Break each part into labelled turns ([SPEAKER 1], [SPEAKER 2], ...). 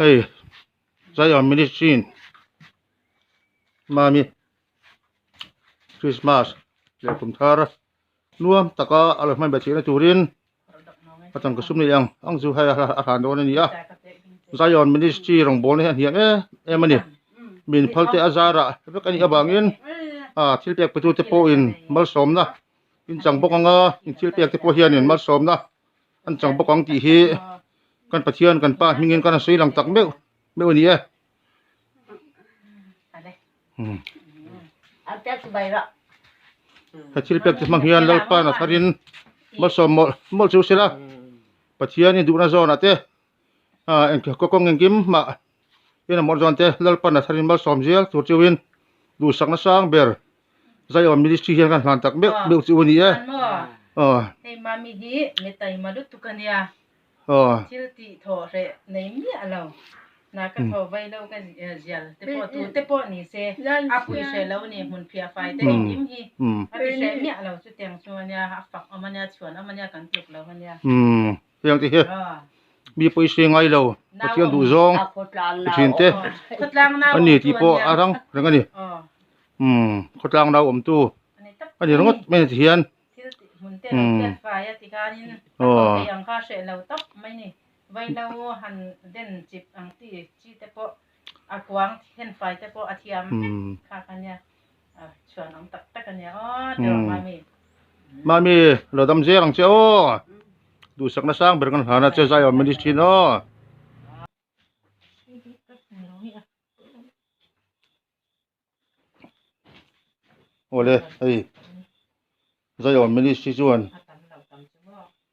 [SPEAKER 1] hey Zion Ministry mami Christmas le kum thar nuam taka alo mai bachi na turin patang kusum ni yang ang zu hai a han don ni a Zion Ministry rong bol ni hian emani min phalte azara bekani abangin thilpek patu te po in mal somna in changbok anga in thilpek te po hian in mal somna an changbok ang ti hi kan pathian kan pa mingin kan sui lang tak meu ni e thilpek te mang hian lalpa na tharin mal som mol chu sila pathian in duna zona te en ko kong engkim ma ina mor zon te lalpa na tharin mal som zel tur chuin du sakna sang ber Zion Ministry hian kan hlan tak meu chu ni e
[SPEAKER 2] hey mami hi metai madut tukania chilti tho re nei mi alo na ka tho vai lo ka jial te po ni se apui se lo ni mun phia fai te im hi api se mi alo chu teng chuania ha fak amania chuan amania kan tuk lo hania
[SPEAKER 1] yang ti he mi poi se ngai lo pathian du zong chin te
[SPEAKER 2] khotlang na
[SPEAKER 1] ani ti po arang rangani khotlang na om tu ani rongot men ti hian
[SPEAKER 2] mun te lo te fai ati kanin yang kha se lo top mai ni vai lo han den chip ang ti chi te po akwang hen fai te po athiam kha kanya chuan ang tak tak kanya de
[SPEAKER 1] mami lo dam je ang che du sakna sang berkan hana che Zion Ministry no ole hey Zion Ministry chuan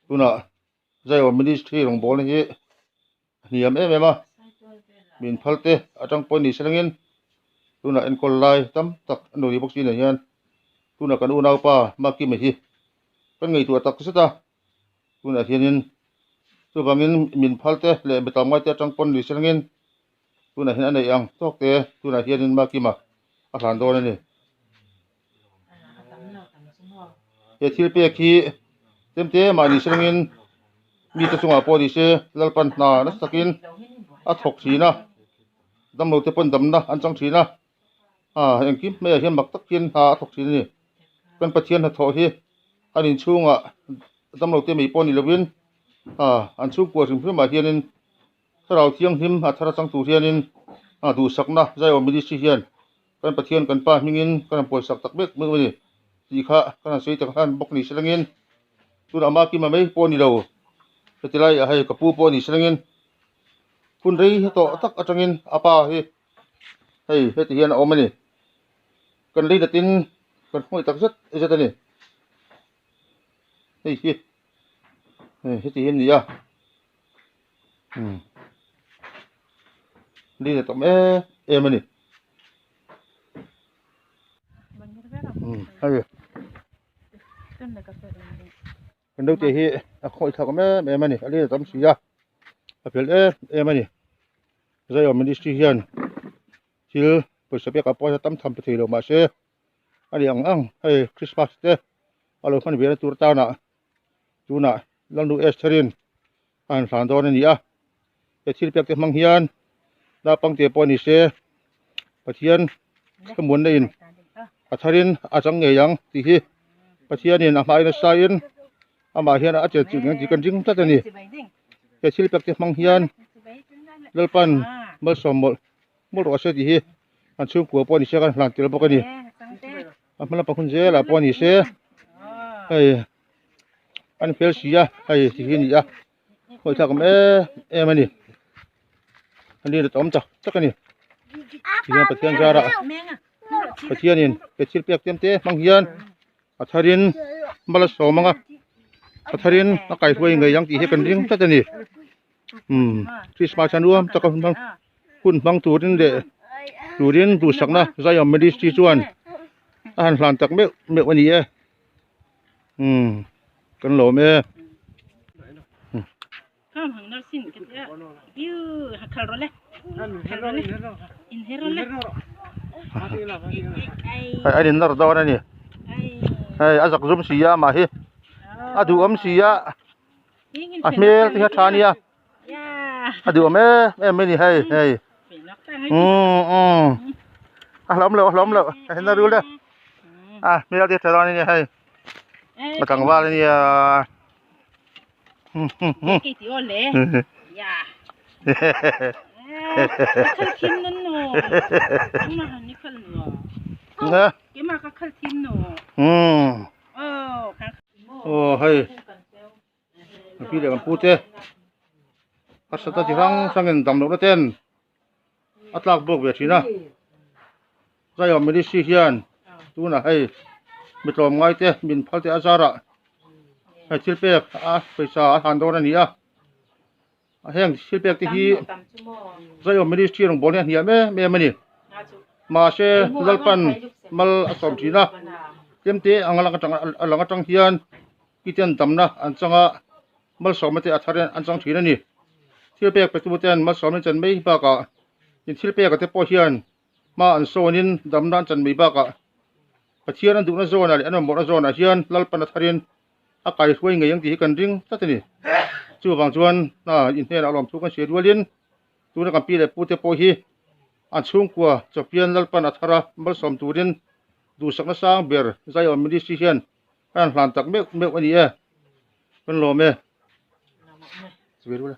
[SPEAKER 1] tuna Zion Ministry rong bol hi niam em a min phalte atang pon ni selangin tuna en kol lai tam tak anoi boxi na hian tuna kan u nau pa maki me hi kan ngei tu tak seta tuna hianin tu bangin min phalte le betal mai te atang pon ni selangin tuna hin anei ang tok te tuna hianin maki ma a hlan don ani e thilpe khi temte mani selangin mi ta chunga po ni se lalpan na na sakin a thok thina dam lo te pon dam na an chang thina engkim me hian mak tak kin ha thok thin ni kan pathian ha tho hi anin chunga dam lo te mei pon ni lovin an chu ko rim ma hianin sarau thiang him a thara chang tu hianin du sakna Zion Ministry hian kan pathian kan pa mingin kan pol sak tak bek me ni ti kha kan sei tak han bok ni selangin tuna ma ki ma mei pon ni lo petilai a hai kapu po ni selangin kun rei to tak atangin apa hi hei heti hian omani kan rei datin kan hoi tak zat ezatani hei hi heti hian ya li na tom emani hai kan đâu thì hi khoi thak me mani ali tam sia apel mani Zion Ministry hian til poisa pe ka po tam tham pe thilo ma se ali ang hey Christmas te alo khan be tur ta na tuna langdu esterin an hlan don ni a e thil pek te mang hian na pang te po ni se pathian kamun nei in atharin achang nge yang ti hi pathian in a mai na sain ama hian a che chu ngi kan jing ta ni ke thil pek te mang hian lalpan mal som mol ro se ti hi an chung ko po ni se kan hlan tir bokani amala pa khun je la po ni se ai an fel sia ai ti hi ni ya khoi thak mani ani ro tom ta takani hian pathian jara pathian in ke thil pek te mang hian atharin mal somanga atharin na kai huai ngai yang ti he kan ring ta ni Christmas anuam taka hun bang turin de turin du sakna Zion Ministry chuan an hlan tak me ani e kan lo me
[SPEAKER 2] ham hang na sin ke ya biu hakal role in herole
[SPEAKER 1] ai din nar daw na ni ai azak zum sia ma hi adu am sia Ahmel ti thania ดูแม่ไม่นี่ให้ล้มเลยเห็นน่ารู้เลยมีอะไรที่ตอนนี้ให้มาทางว่าเลยเนี่ย
[SPEAKER 2] กี่ที่โอเล่ยาคัลทิมนั่นหนูมาหันนี่คัลหนูเกี่ยมาก็คัลทิมหนู
[SPEAKER 1] โอ้เฮ้ยพี่เด็กกันพูดเจ้ภาษาที่รังสังเกตดำลงแล้วเต้นอัตลักษณ์บอกเวทีนะใจออกไม่ได้ซีเฮียนดูนะให้ไม่ตรงไงเจ้บินพัลเตอาจาระให้ศิลปิกไปสาหันโดนนี่แห่งศิลปิกที่ใจออกไม่ได้ซีลงบนเนี่ยแม่มันนี่มาเชลปันมัลอสมจีนะเต็มที่อังลังจังเฮียนกิเตียนดำนะอันจังมัลสมไม่ได้อัธเรนอันจังทีนั่นนี่ศิลปิกไปตัวเต้นมัลสมนี่จันไม่บ้ากะยินศิลปิกกับเทปเฮียนมาอันโซนินดำนั้นจันไม่บ้ากะปะเทียนดูน่าโซนอะไรอันนั้นหมดน่าโซนเฮียนลลปันอัธเรนอากาศช่วยเงี้ยยังที่กันริงสักทีจู่บางส่วนอินเทอร์อารมณ์ทุกคนเสียด้วยลิ้นตัวนักปีเลยพูดเทปฮีอันชุ่มกว่าจะเปลี่ยนลลปันอัธระมัลสมตูรินดูสักนักสร้างเบียร์ใจอ่อนไม่ได้ซีเฮียนอันหลังจากเมฆวันนี้เป็นลมเสวยด้วย